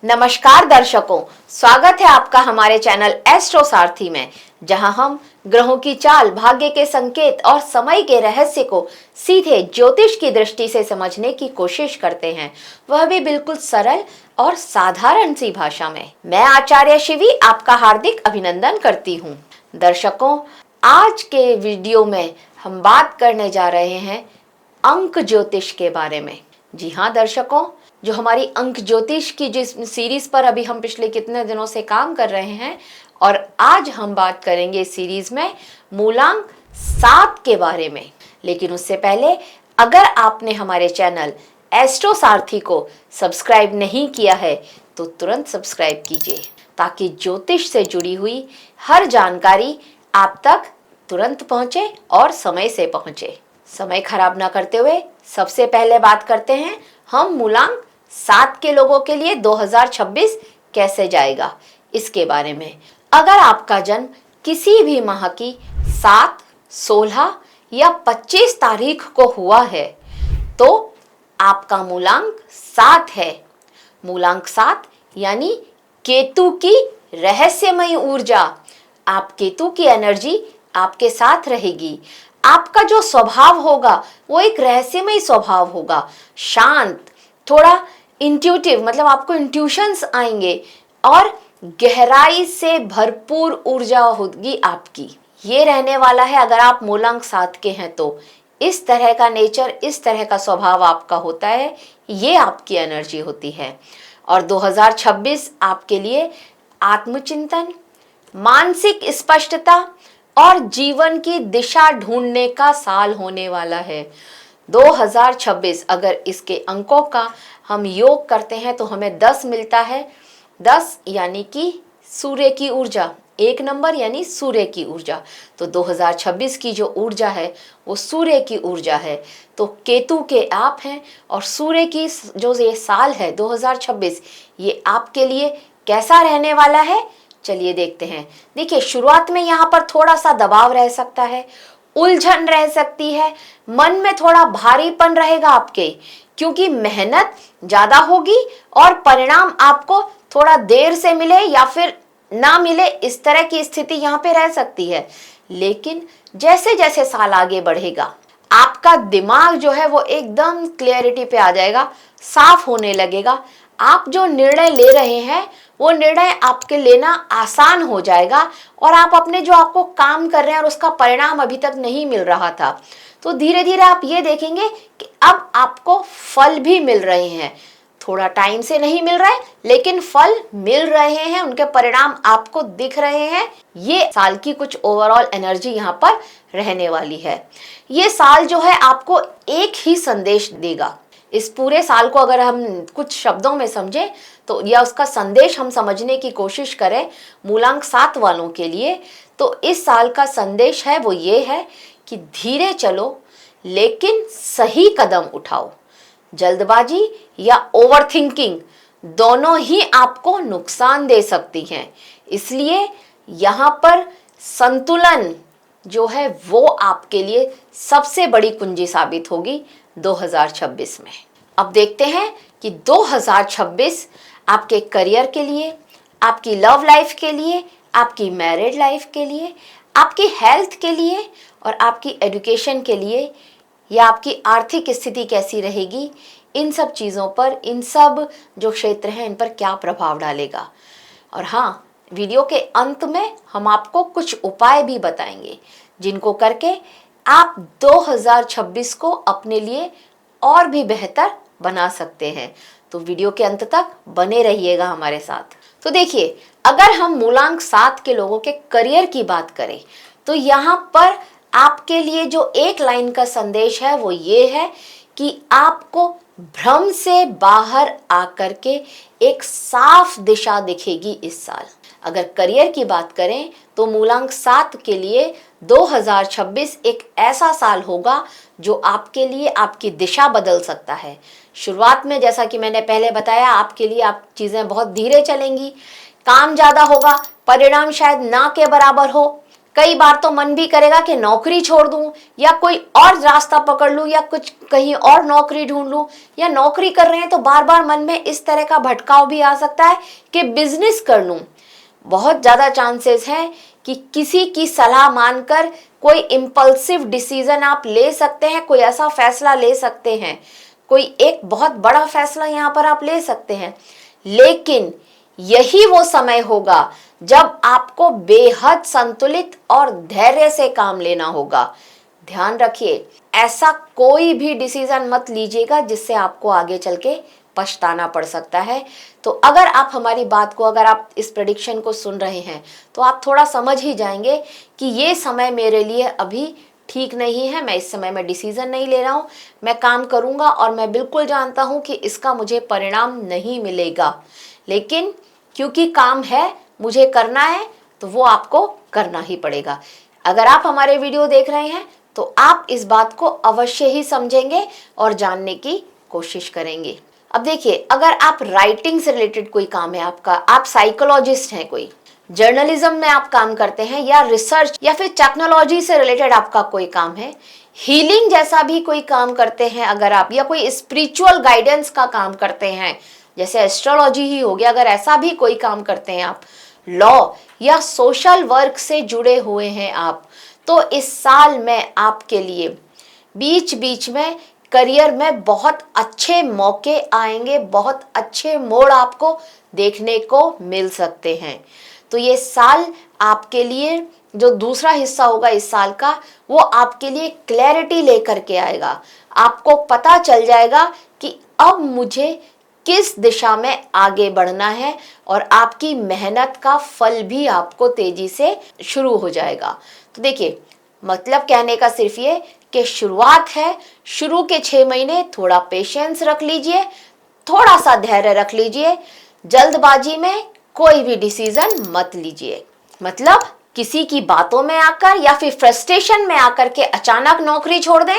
नमस्कार दर्शकों, स्वागत है आपका हमारे चैनल एस्ट्रो सारथी में, जहां हम ग्रहों की चाल, भाग्य के संकेत और समय के रहस्य को सीधे ज्योतिष की दृष्टि से समझने की कोशिश करते हैं, वह भी बिल्कुल सरल और साधारण सी भाषा में। मैं आचार्य शिवी आपका हार्दिक अभिनंदन करती हूँ। दर्शकों, आज के वीडियो में हम बात करने जा रहे हैं अंक ज्योतिष के बारे में। जी हाँ दर्शकों, जो हमारी अंक ज्योतिष की जिस सीरीज पर अभी हम पिछले कितने दिनों से काम कर रहे हैं, और आज हम बात करेंगे इस सीरीज में मूलांक 7 के बारे में। लेकिन उससे पहले अगर आपने हमारे चैनल एस्ट्रो सारथी को सब्सक्राइब नहीं किया है तो तुरंत सब्सक्राइब कीजिए, ताकि ज्योतिष से जुड़ी हुई हर जानकारी आप तक तुरंत पहुंचे और समय से पहुंचे। समय खराब ना करते हुए सबसे पहले बात करते हैं हम मूलांक 7 के लोगों के लिए 2026 कैसे जाएगा इसके बारे में। अगर आपका जन्म किसी भी माह की 7, 16 या 25 तारीख को हुआ है तो आपका मूलांक 7 है। मूलांक 7 यानी केतु की रहस्यमयी ऊर्जा। आप केतु की एनर्जी आपके साथ रहेगी। आपका जो स्वभाव होगा वो एक रहस्यमय स्वभाव होगा, शांत, थोड़ा इंट्यूटिव, मतलब आपको इंट्यूशंस आएंगे और गहराई से भरपूर ऊर्जा होगी आपकी। ये रहने वाला है अगर आप मूलांक 7 के हैं तो। इस तरह का नेचर, इस तरह का स्वभाव आपका होता है, ये आपकी एनर्जी होती है। और 2026 आपके लिए आत्मचिंतन, मानसिक स्पष्टता और जीवन की दिशा ढूंढने का साल होने वाला है। 2026 अगर इसके अंकों का हम योग करते हैं तो हमें 10 मिलता है। 10 यानी कि सूर्य की ऊर्जा, 1 नंबर यानी सूर्य की ऊर्जा। तो 2026 की जो ऊर्जा है वो सूर्य की ऊर्जा है। तो केतु के आप हैं और सूर्य की जो ये साल है 2026, ये आपके लिए कैसा रहने वाला है, चलिए देखते हैं। देखिए, शुरुआत में यहाँ पर थोड़ा सा दबाव रह सकता है, उलझन रह सकती है, मन में थोड़ा भारीपन रहेगा आपके, क्योंकि मेहनत ज्यादा होगी और परिणाम आपको थोड़ा देर से मिले या फिर ना मिले, इस तरह की स्थिति यहाँ पे रह सकती है। लेकिन जैसे जैसे साल आगे बढ़ेगा आपका दिमाग जो है वो एकदम क्लियरिटी पे आ जाएगा, साफ होने लगेगा। आप जो निर्णय ले रहे हैं वो निर्णय आपके लेना आसान हो जाएगा और आप अपने जो आपको काम कर रहे हैं और उसका परिणाम अभी तक नहीं मिल रहा था, तो धीरे धीरे आप ये देखेंगे कि अब आपको फल भी मिल रहे हैं। थोड़ा टाइम से नहीं मिल रहा है लेकिन फल मिल रहे हैं, उनके परिणाम आपको दिख रहे हैं। ये साल की कुछ ओवरऑल एनर्जी यहाँ पर रहने वाली है। ये साल जो है आपको एक ही संदेश देगा। इस पूरे साल को अगर हम कुछ शब्दों में समझें तो, या उसका संदेश हम समझने की कोशिश करें मूलांक 7 वालों के लिए, तो इस साल का संदेश है वो ये है कि धीरे चलो लेकिन सही कदम उठाओ। जल्दबाजी या ओवरथिंकिंग दोनों ही आपको नुकसान दे सकती हैं, इसलिए यहाँ पर संतुलन जो है वो आपके लिए सबसे बड़ी कुंजी साबित होगी 2026 में। अब देखते हैं कि 2026 आपके करियर के लिए, आपकी लव लाइफ के लिए, आपकी मैरिड लाइफ के लिए, आपकी हेल्थ के लिए और आपकी एजुकेशन के लिए, या आपकी आर्थिक स्थिति कैसी रहेगी, इन सब चीज़ों पर, इन सब जो क्षेत्र हैं इन पर क्या प्रभाव डालेगा। और हाँ, वीडियो के अंत में हम आपको कुछ उपाय भी बताएंगे जिनको करके आप 2026 को अपने लिए और भी बेहतर बना सकते हैं। तो वीडियो के अंत तक बने रहिएगा हमारे साथ। तो देखिए, अगर हम मूलांक 7 के लोगों के करियर की बात करें तो यहाँ पर आपके लिए जो एक लाइन का संदेश है वो ये है कि आपको भ्रम से बाहर आकर के एक साफ दिशा दिखेगी इस साल। अगर करियर की बात करें तो मूलांक 7 के लिए 2026 एक ऐसा साल होगा जो आपके लिए आपकी दिशा बदल सकता है। शुरुआत में, जैसा कि मैंने पहले बताया, आपके लिए आप चीज़ें बहुत धीरे चलेंगी, काम ज़्यादा होगा, परिणाम शायद ना के बराबर हो, कई बार तो मन भी करेगा कि नौकरी छोड़ दूं या कोई और रास्ता पकड़ लूं या कुछ कहीं और नौकरी ढूंढ लूं, या नौकरी कर रहे हैं तो बार बार मन में इस तरह का भटकाव भी आ सकता है कि बिजनेस कर लूं। बहुत ज़्यादा चांसेस हैं कि किसी की सलाह मानकर कोई इम्पल्सिव डिसीजन आप ले सकते हैं, कोई ऐसा फैसला ले सकते हैं, कोई एक बहुत बड़ा फैसला यहाँ पर आप ले सकते हैं। लेकिन यही वो समय होगा जब आपको बेहद संतुलित और धैर्य से काम लेना होगा। ध्यान रखिए, ऐसा कोई भी डिसीजन मत लीजिएगा जिससे आपको आगे चल के पछताना पड़ सकता है। तो अगर आप हमारी बात को, अगर आप इस प्रेडिक्शन को सुन रहे हैं तो आप थोड़ा समझ ही जाएंगे कि ये समय मेरे लिए अभी ठीक नहीं है, मैं इस समय में डिसीजन नहीं ले रहा हूँ, मैं काम करूँगा और मैं बिल्कुल जानता हूँ कि इसका मुझे परिणाम नहीं मिलेगा, लेकिन क्योंकि काम है, मुझे करना है, तो वो आपको करना ही पड़ेगा। अगर आप हमारे वीडियो देख रहे हैं तो आप इस बात को अवश्य ही समझेंगे और जानने की कोशिश करेंगे। अब देखिए, अगर आप राइटिंग से रिलेटेड कोई काम है आपका, आप साइकोलॉजिस्ट हैं, कोई जर्नलिज्म में आप काम करते हैं, या रिसर्च या फिर टेक्नोलॉजी से रिलेटेड आपका कोई काम है, हीलिंग जैसा भी कोई काम करते हैं अगर आप, या कोई स्पिरिचुअल गाइडेंस का काम करते हैं जैसे एस्ट्रोलॉजी ही हो गया, अगर ऐसा भी कोई काम करते हैं आप, लॉ या सोशल वर्क से जुड़े हुए हैं आप, तो इस साल में आपके लिए बीच बीच में करियर में बहुत अच्छे मौके आएंगे, बहुत अच्छे मोड़ आपको देखने को मिल सकते हैं। तो ये साल आपके लिए, जो दूसरा हिस्सा होगा इस साल का, वो आपके लिए क्लैरिटी लेकर के आएगा। आपको पता चल जाएगा कि अब मुझे किस दिशा में आगे बढ़ना है और आपकी मेहनत का फल भी आपको तेजी से शुरू हो जाएगा। तो देखिए, मतलब कहने का सिर्फ ये कि शुरुआत है, शुरू के 6 महीने थोड़ा पेशेंस रख लीजिए, थोड़ा सा धैर्य रख लीजिए, जल्दबाजी में कोई भी डिसीजन मत लीजिए। मतलब किसी की बातों में आकर या फिर फ्रस्ट्रेशन में आकर के अचानक नौकरी छोड़ दें,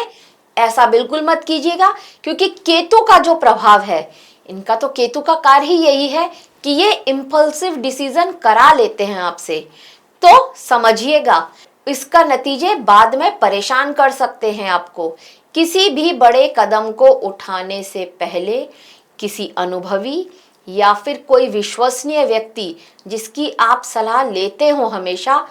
ऐसा बिल्कुल मत कीजिएगा, क्योंकि केतु का जो प्रभाव है, इनका तो केतु का कार्य ही यही है कि ये इम्पल्सिव डिसीजन करा लेते हैं आपसे। तो समझिएगा, इसका नतीजे बाद में परेशान कर सकते हैं आपको। किसी भी बड़े कदम को उठाने से पहले किसी अनुभवी या फिर कोई विश्वसनीय व्यक्ति जिसकी आप सलाह लेते हो हमेशा,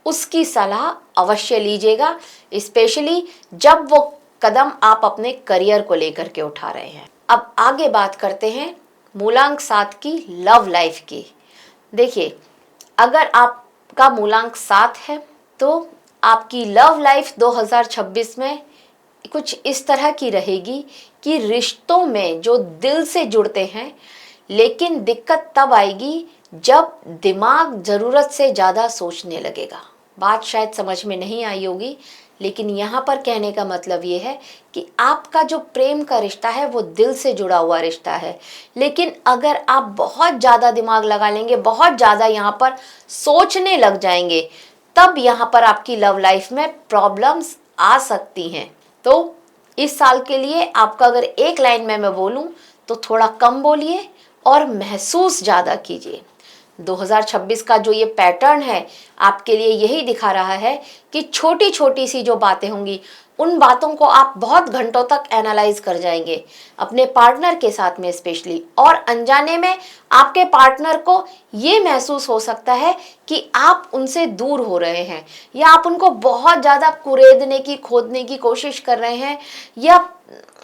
उसकी सलाह अवश्य लीजिएगा, स्पेशली जब वो कदम आप अपने करियर को लेकर के उठा रहे हैं। अब आगे बात करते हैं मूलांक 7 की लव लाइफ की। देखिए, अगर आपका मूलांक 7 है तो आपकी लव लाइफ 2026 में कुछ इस तरह की रहेगी कि रिश्तों में जो दिल से जुड़ते हैं, लेकिन दिक्कत तब आएगी जब दिमाग ज़रूरत से ज़्यादा सोचने लगेगा। बात शायद समझ में नहीं आई होगी, लेकिन यहाँ पर कहने का मतलब ये है कि आपका जो प्रेम का रिश्ता है वो दिल से जुड़ा हुआ रिश्ता है, लेकिन अगर आप बहुत ज़्यादा दिमाग लगा लेंगे, बहुत ज़्यादा यहाँ पर सोचने लग जाएंगे, तब यहाँ पर आपकी लव लाइफ में प्रॉब्लम्स आ सकती हैं। तो इस साल के लिए आपका अगर एक लाइन में मैं बोलूँ तो थोड़ा कम बोलिए और महसूस ज़्यादा कीजिए। 2026 का जो ये पैटर्न है आपके लिए यही दिखा रहा है कि छोटी छोटी सी जो बातें होंगी, उन बातों को आप बहुत घंटों तक एनालाइज कर जाएंगे अपने पार्टनर के साथ में स्पेशली, और अनजाने में आपके पार्टनर को ये महसूस हो सकता है कि आप उनसे दूर हो रहे हैं, या आप उनको बहुत ज़्यादा कुरेदने की, खोदने की कोशिश कर रहे हैं, या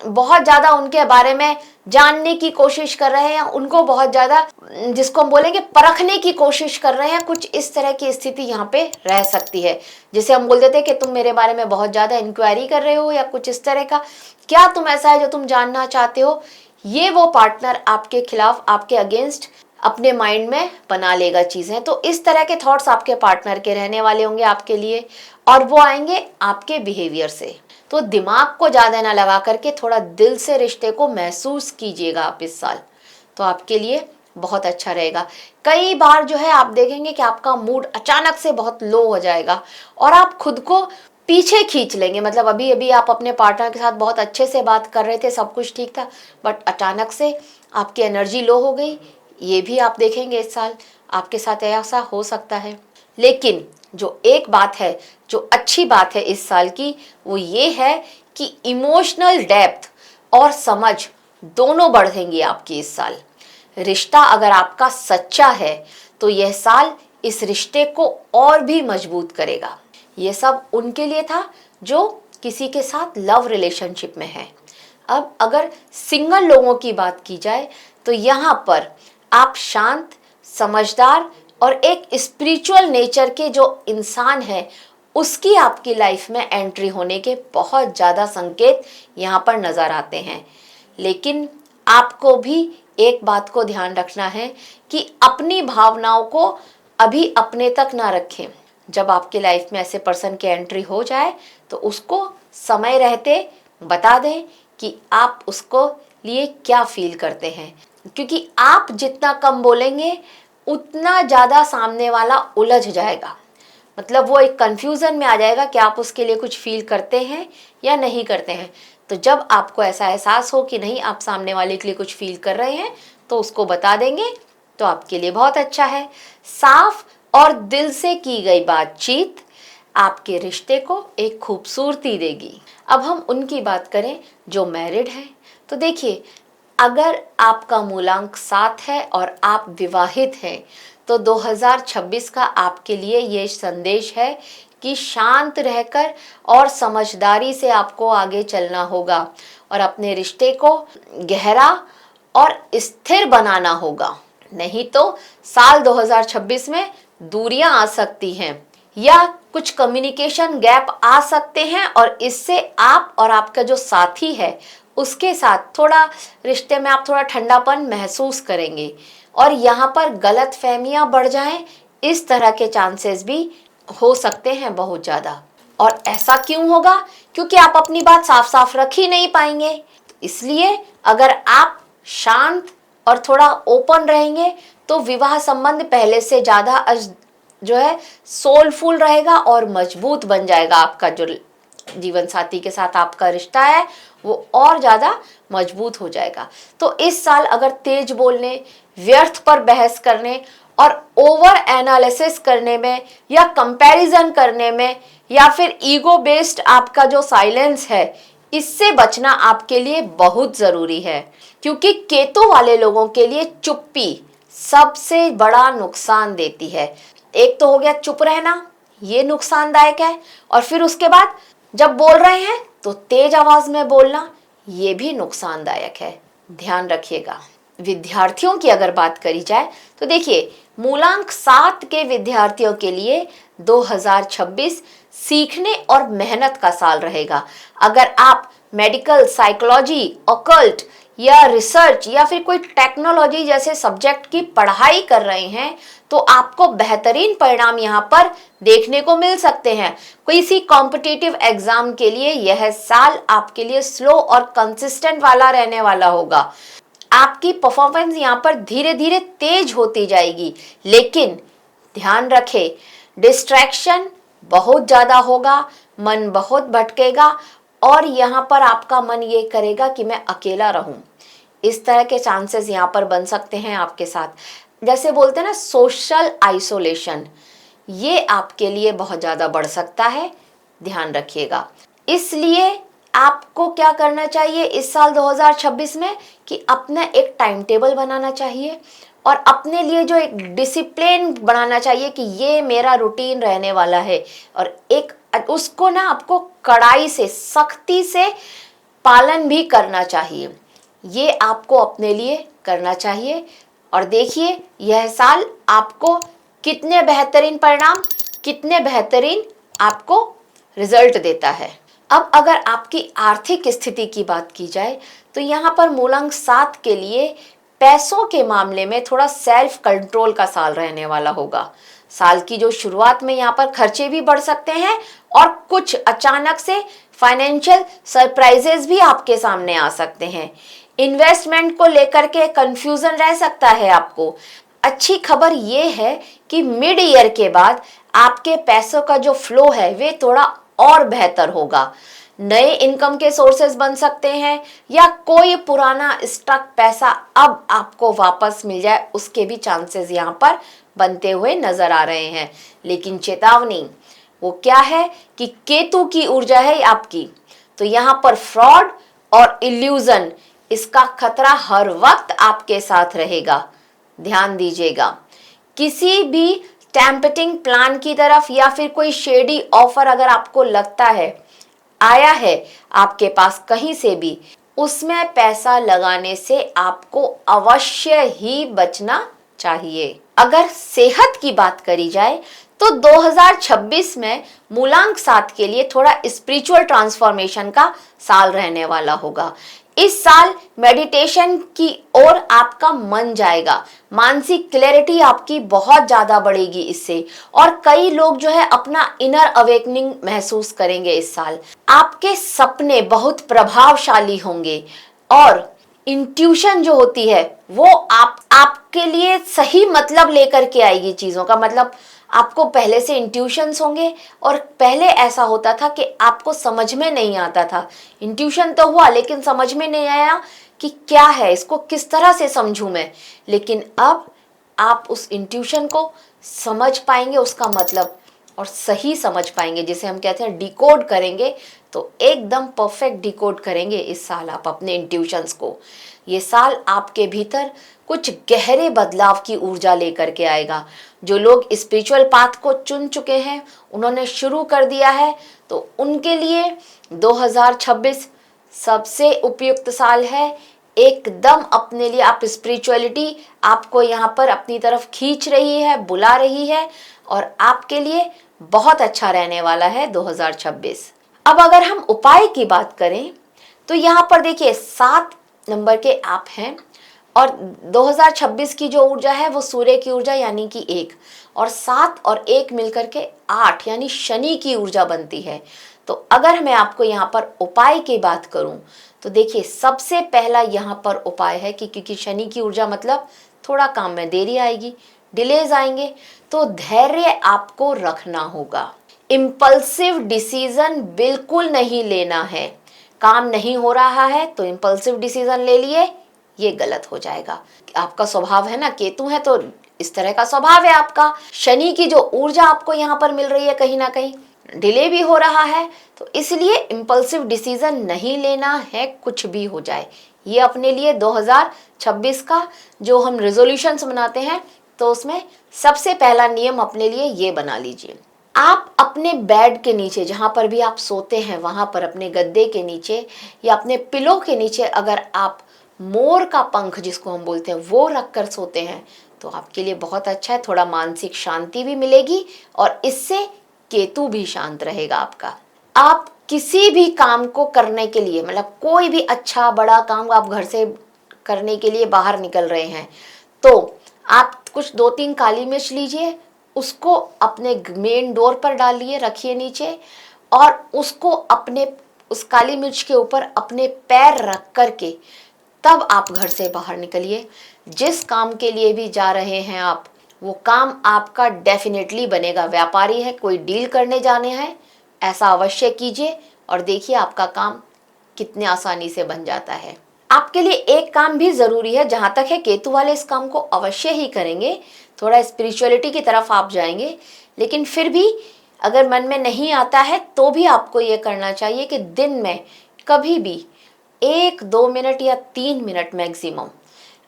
बहुत ज़्यादा उनके बारे में जानने की कोशिश कर रहे हैं, या उनको बहुत ज़्यादा, जिसको हम बोलेंगे, परखने की कोशिश कर रहे हैं। कुछ इस तरह की स्थिति यहाँ पे रह सकती है, जिसे हम बोल देते हैं कि तुम मेरे बारे में बहुत ज़्यादा इंक्वायरी कर रहे हो, या कुछ इस तरह का, क्या तुम ऐसा है जो तुम जानना चाहते हो। ये वो पार्टनर आपके खिलाफ, आपके अगेंस्ट अपने माइंड में बना लेगा चीज़ें। तो इस तरह के थॉट्स आपके पार्टनर के रहने वाले होंगे आपके लिए, और वो आएंगे आपके बिहेवियर से। तो दिमाग को ज़्यादा ना लगा करके थोड़ा दिल से रिश्ते को महसूस कीजिएगा आप इस साल, तो आपके लिए बहुत अच्छा रहेगा। कई बार जो है आप देखेंगे कि आपका मूड अचानक से बहुत लो हो जाएगा और आप खुद को पीछे खींच लेंगे। मतलब अभी अभी आप अपने पार्टनर के साथ बहुत अच्छे से बात कर रहे थे, सब कुछ ठीक था, बट अचानक से आपकी एनर्जी लो हो गई। ये भी आप देखेंगे इस साल आपके साथ ऐसा हो सकता है। लेकिन जो एक बात है, जो अच्छी बात है इस साल की, वो ये है कि इमोशनल डेप्थ और समझ दोनों बढ़ेंगी आपकी इस साल। रिश्ता अगर आपका सच्चा है तो यह साल इस रिश्ते को और भी मजबूत करेगा। यह सब उनके लिए था जो किसी के साथ लव रिलेशनशिप में है। अब अगर सिंगल लोगों की बात की जाए तो यहाँ पर आप शांत, समझदार और एक स्पिरिचुअल नेचर के जो इंसान है उसकी आपकी लाइफ में एंट्री होने के बहुत ज़्यादा संकेत यहाँ पर नज़र आते हैं। लेकिन आपको भी एक बात को ध्यान रखना है कि अपनी भावनाओं को अभी अपने तक ना रखें। जब आपकी लाइफ में ऐसे पर्सन की एंट्री हो जाए तो उसको समय रहते बता दें कि आप उसको लिए क्या फील करते हैं, क्योंकि आप जितना कम बोलेंगे उतना ज़्यादा सामने वाला उलझ जाएगा। मतलब वो एक कंफ्यूजन में आ जाएगा कि आप उसके लिए कुछ फील करते हैं या नहीं करते हैं। तो जब आपको ऐसा एहसास हो कि नहीं, आप सामने वाले के लिए कुछ फील कर रहे हैं, तो उसको बता देंगे तो आपके लिए बहुत अच्छा है। साफ और दिल से की गई बातचीत आपके रिश्ते को एक खूबसूरती देगी। अब हम उनकी बात करें जो मैरिड हैं, तो देखिए, अगर आपका मूलांक 7 है और आप विवाहित हैं तो 2026 का आपके लिए ये संदेश है कि शांत रहकर और समझदारी से आपको आगे चलना होगा और अपने रिश्ते को गहरा और स्थिर बनाना होगा। नहीं तो साल 2026 में दूरियां आ सकती हैं या कुछ कम्युनिकेशन गैप आ सकते हैं और इससे आप और आपका जो साथी है उसके साथ थोड़ा रिश्ते में आप थोड़ा ठंडापन महसूस करेंगे और यहाँ पर गलत फहमियाँ बढ़ जाएं, इस तरह के चांसेस भी हो सकते हैं बहुत ज़्यादा। और ऐसा क्यों होगा? क्योंकि आप अपनी बात साफ साफ रख ही नहीं पाएंगे। इसलिए अगर आप शांत और थोड़ा ओपन रहेंगे तो विवाह संबंध पहले से ज़्यादा जो है सोलफुल रहेगा और मजबूत बन जाएगा। आपका जो जीवन साथी के साथ आपका रिश्ता है वो और ज़्यादा मजबूत हो जाएगा। तो इस साल अगर तेज बोलने, व्यर्थ पर बहस करने और ओवर एनालिसिस करने में या कंपैरिजन करने में या फिर ईगो बेस्ड आपका जो साइलेंस है, इससे बचना आपके लिए बहुत ज़रूरी है। क्योंकि केतु वाले लोगों के लिए चुप्पी सबसे बड़ा नुकसान देती है। एक तो हो गया चुप रहना, ये नुकसानदायक है, और फिर उसके बाद जब बोल रहे हैं तो तेज आवाज में बोलना, ये भी नुकसानदायक है। ध्यान रखिएगा। विद्यार्थियों की अगर बात करी जाए तो देखिए, मूलांक 7 के विद्यार्थियों के लिए 2026 सीखने और मेहनत का साल रहेगा। अगर आप मेडिकल, साइकोलॉजी, ऑकल्ट या रिसर्च या फिर कोई टेक्नोलॉजी जैसे सब्जेक्ट की पढ़ाई कर रहे हैं तो आपको बेहतरीन परिणाम यहाँ पर देखने को मिल सकते हैं। किसी कॉम्पिटिटिव एग्जाम के लिए यह साल आपके लिए स्लो और कंसिस्टेंट वाला रहने वाला होगा। आपकी परफॉर्मेंस यहाँ पर धीरे धीरे तेज होती जाएगी, लेकिन ध्यान रखें, डिस्ट्रैक्शन बहुत ज़्यादा होगा, मन बहुत भटकेगा और यहाँ पर आपका मन ये करेगा कि मैं अकेला रहूं। इस तरह के चांसेस यहाँ पर बन सकते हैं आपके साथ। जैसे बोलते हैं ना, सोशल आइसोलेशन, ये आपके लिए बहुत ज़्यादा बढ़ सकता है। ध्यान रखिएगा। इसलिए आपको क्या करना चाहिए इस साल 2026 में कि अपना एक टाइम टेबल बनाना चाहिए और अपने लिए जो एक डिसिप्लिन बनाना चाहिए कि ये मेरा रूटीन रहने वाला है, और एक उसको ना आपको कड़ाई से, सख्ती से पालन भी करना चाहिए। ये आपको अपने लिए करना चाहिए और देखिए यह साल आपको कितने बेहतरीन परिणाम, कितने बेहतरीन आपको रिजल्ट देता है। अब अगर आपकी आर्थिक स्थिति की बात की जाए तो यहाँ पर मूलांक 7 के लिए पैसों के मामले में थोड़ा सेल्फ कंट्रोल का साल रहने वाला होगा। साल की जो शुरुआत में यहाँ पर खर्चे भी बढ़ सकते हैं और कुछ अचानक से फाइनेंशियल सरप्राइजेस भी आपके सामने आ सकते हैं। इन्वेस्टमेंट को लेकर के कंफ्यूजन रह सकता है आपको। अच्छी खबर ये है कि मिड ईयर के बाद आपके पैसों का जो फ्लो है वे थोड़ा और बेहतर होगा। नए इनकम के सोर्सेज बन सकते हैं या कोई पुराना स्टक पैसा अब आपको वापस मिल जाए, उसके भी चांसेस यहाँ पर बनते हुए नजर आ रहे हैं। लेकिन चेतावनी वो क्या है कि केतु की ऊर्जा है आपकी, तो यहाँ पर फ्रॉड और इल्यूजन, इसका खतरा हर वक्त आपके साथ रहेगा। ध्यान दीजिएगा, किसी भी टेम्पटिंग प्लान की तरफ या फिर कोई शेडी ऑफर अगर आपको लगता है आया है आपके पास कहीं से भी, उसमें पैसा लगाने से आपको अवश्य ही बचना चाहिए। अगर सेहत की बात करी जाए तो 2026 में मूलांक 7 के लिए थोड़ा स्पिरिचुअल ट्रांसफॉर्मेशन का साल रहने वाला होगा। इस साल मेडिटेशन की ओर आपका मन जाएगा, मानसिक क्लैरिटी आपकी बहुत ज्यादा बढ़ेगी इससे, और कई लोग जो है अपना इनर अवेकनिंग महसूस करेंगे इस साल। आपके सपने बहुत प्रभावशाली होंगे और इंट्यूशन जो होती है वो आपके लिए सही मतलब लेकर के आएगी चीजों का। मतलब आपको पहले से इंट्यूशंस होंगे, और पहले ऐसा होता था कि आपको समझ में नहीं आता था, इंट्यूशन तो हुआ लेकिन समझ में नहीं आया कि क्या है, इसको किस तरह से समझूं मैं। लेकिन अब आप उस इंट्यूशन को समझ पाएंगे, उसका मतलब, और सही समझ पाएंगे, जिसे हम कहते हैं डिकोड करेंगे, तो एकदम परफेक्ट डिकोड करेंगे इस साल आप अपने इंट्यूशंस को। ये साल आपके भीतर कुछ गहरे बदलाव की ऊर्जा लेकर के आएगा। जो लोग स्पिरिचुअल पाथ को चुन चुके हैं, उन्होंने शुरू कर दिया है, तो उनके लिए 2026 सबसे उपयुक्त साल है। एकदम अपने लिए आप स्पिरिचुअलिटी आपको यहाँ पर अपनी तरफ खींच रही है, बुला रही है, और आपके लिए बहुत अच्छा रहने वाला है 2026। अब अगर हम उपाय की बात करें तो यहाँ पर देखिए 7 नंबर के आप हैं, और 2026 की जो ऊर्जा है वो सूर्य की ऊर्जा यानी कि 1, और 7 और 1 मिलकर के 8 यानी शनि की ऊर्जा बनती है। तो अगर मैं आपको यहाँ पर उपाय की बात करूं तो देखिए, सबसे पहला यहाँ पर उपाय है कि क्योंकि शनि की ऊर्जा मतलब थोड़ा काम में देरी आएगी, डिलेज आएंगे, तो धैर्य आपको रखना होगा। इम्पल्सिव डिसीजन बिल्कुल नहीं लेना है। काम नहीं हो रहा है तो इम्पल्सिव डिसीजन ले लिए, ये गलत हो जाएगा। आपका स्वभाव है ना, केतु है तो इस तरह का स्वभाव है आपका। शनि की जो ऊर्जा आपको यहाँ पर मिल रही है, कहीं ना कहीं डिले भी हो रहा है, तो इसलिए इम्पल्सिव डिसीजन नहीं लेना है, कुछ भी हो जाए। ये अपने लिए 2026 का जो हम रेजोल्यूशंस बनाते हैं, तो उसमें सबसे पहला नियम अपने लिए ये बना लीजिए। आप अपने बेड के नीचे, जहां पर भी आप सोते हैं वहां पर, अपने गद्दे के नीचे या अपने पिलो के नीचे अगर आप मोर का पंख, जिसको हम बोलते हैं, वो रख कर सोते हैं, तो आपके लिए बहुत अच्छा है। थोड़ा मानसिक शांति भी मिलेगी और इससे केतु भी शांत रहेगा आपका। आप किसी भी काम को करने के लिए, मतलब कोई भी अच्छा बड़ा काम आप घर से करने के लिए बाहर निकल रहे हैं, तो आप कुछ 2-3 काली मिर्च लीजिए, उसको अपने मेन डोर पर डालिए, रखिए नीचे, और उसको अपने उस काली मिर्च के ऊपर अपने पैर रख करके तब आप घर से बाहर निकलिए। जिस काम के लिए भी जा रहे हैं आप, वो काम आपका डेफिनेटली बनेगा। व्यापारी है, कोई डील करने जाने हैं, ऐसा अवश्य कीजिए और देखिए आपका काम कितने आसानी से बन जाता है। आपके लिए एक काम भी जरूरी है, जहां तक है केतु वाले इस काम को अवश्य ही करेंगे, थोड़ा स्पिरिचुअलिटी की तरफ आप जाएंगे, लेकिन फिर भी अगर मन में नहीं आता है तो भी आपको ये करना चाहिए कि दिन में कभी भी 1-2 मिनट या 3 मिनट मैक्सिमम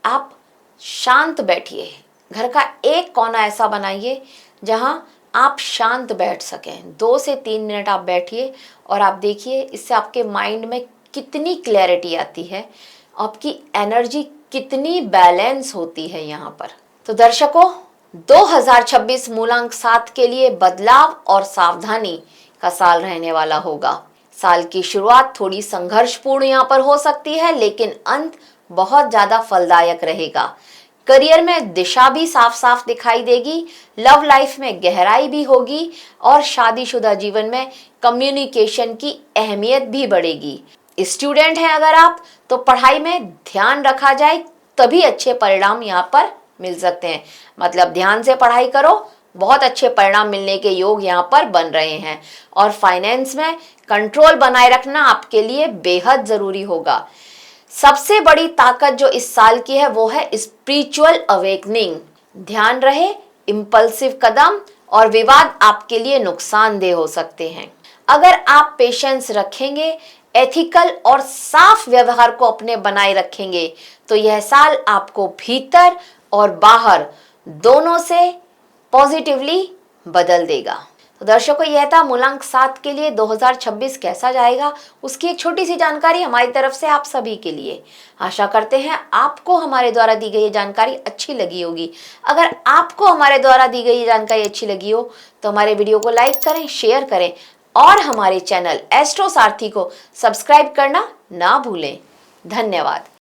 आप शांत बैठिए। घर का एक कोना ऐसा बनाइए जहां आप शांत बैठ सकें। 2 से 3 मिनट आप बैठिए और आप देखिए इससे आपके माइंड में कितनी क्लैरिटी आती है, आपकी एनर्जी कितनी बैलेंस होती है यहाँ पर। तो दर्शकों, 2026 मूलांक 7 के लिए बदलाव और सावधानी का साल रहने वाला होगा। साल की शुरुआत थोड़ी संघर्षपूर्ण यहाँ पर हो सकती है, लेकिन अंत बहुत ज्यादा फलदायक रहेगा। करियर में दिशा भी साफ साफ दिखाई देगी, लव लाइफ में गहराई भी होगी, और शादीशुदा जीवन में कम्युनिकेशन की अहमियत भी बढ़ेगी। स्टूडेंट हैं अगर आप, तो पढ़ाई में ध्यान रखा जाए, तभी अच्छे परिणाम यहाँ पर मिल सकते हैं। मतलब ध्यान से पढ़ाई करो, बहुत अच्छे परिणाम मिलने के योग यहाँ पर बन रहे हैं। और फाइनेंस में कंट्रोल बनाए रखना आपके लिए बेहद जरूरी होगा। सबसे बड़ी ताकत जो इस साल की है वो है स्पिरिचुअल अवेकनिंग। ध्यान रहे, इम्पल्सिव कदम और विवाद आपके लिए नुकसानदेह हो सकते हैं। अगर आप पेशेंस रखेंगे, एथिकल और साफ व्यवहार को अपने बनाए रखेंगे तो यह साल आपको भीतर और बाहर दोनों से पॉजिटिवली बदल देगा। तो दर्शकों, यह था मूलांक 7 के लिए 2026 कैसा जाएगा, उसकी एक छोटी सी जानकारी हमारी तरफ से आप सभी के लिए। आशा करते हैं आपको हमारे द्वारा दी गई ये जानकारी अच्छी लगी होगी। अगर आपको हमारे द्वारा दी गई ये जानकारी अच्छी लगी हो तो हमारे वीडियो को लाइक करें, शेयर करें और हमारे चैनल एस्ट्रो सारथी को सब्सक्राइब करना ना भूलें। धन्यवाद।